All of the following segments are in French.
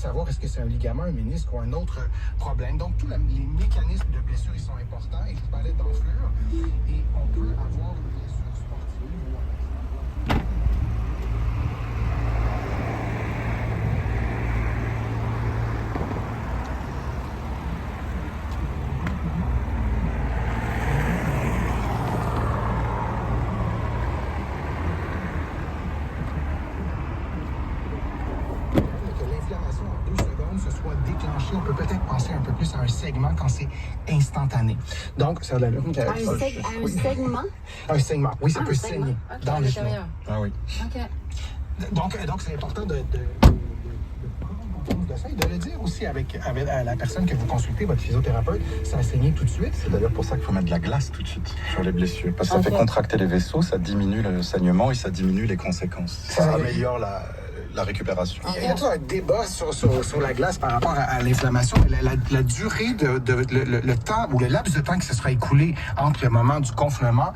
savoir est-ce que c'est un ligament, un ménisque ou un autre problème. Donc, tous les mécanismes de blessure, ils sont importants. Et je vous parlais d'enflure. Et on peut avoir une blessure sportive ou l'inflammation en 2 secondes se soit déclenchée, on peut peut-être penser un peu plus à un segment quand c'est instantané. Donc, ça a de l'allure. Un segment? Un segment, oui, ça peut segment. saigner Ok, dans à le genou. l'intérieur. Ah oui. OK. Donc c'est important de prendre conscience de ça et de le dire aussi avec la personne que vous consultez, votre physiothérapeute, ça a saigné tout de suite. C'est d'ailleurs pour ça qu'il faut mettre de la glace tout de suite sur les blessures. Parce que ça Ok. fait contracter les vaisseaux, ça diminue le saignement et ça diminue les conséquences. Ça améliore la récupération. Il y a tout un débat sur la glace par rapport à l'inflammation, la durée, le temps ou le laps de temps qui se sera écoulé entre le moment du gonflement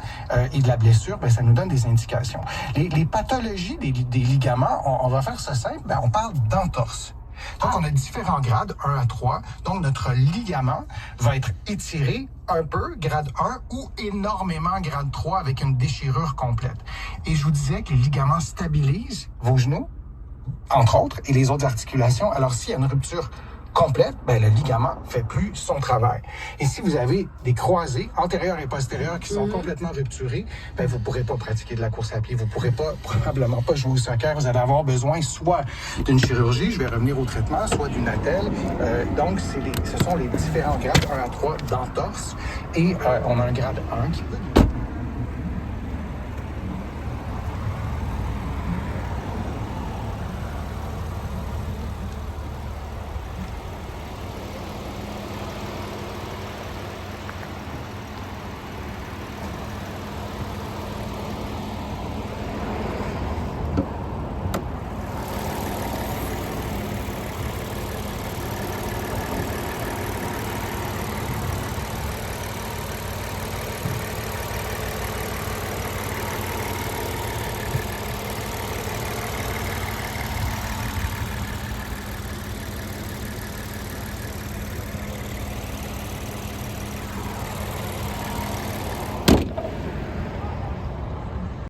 et de la blessure, ben, ça nous donne des indications. Les pathologies des ligaments, on va faire ça simple, ben, on parle d'entorse. Donc, on a différents grades, 1 à 3. Donc, notre ligament va être étiré un peu, grade 1, ou énormément, grade 3, avec une déchirure complète. Et je vous disais que les ligaments stabilisent vos genoux, entre autres, et les autres articulations. Alors, s'il y a une rupture complète, ben, le ligament fait plus son travail. Et si vous avez des croisés antérieures et postérieures qui sont complètement rupturées, ben, vous pourrez pas pratiquer de la course à pied, vous pourrez probablement pas jouer au soccer, vous allez avoir besoin soit d'une chirurgie, je vais revenir au traitement, soit d'une attelle. Donc, ce sont les différents grades 1 à 3 d'entorse. Et on a un grade 1 qui peut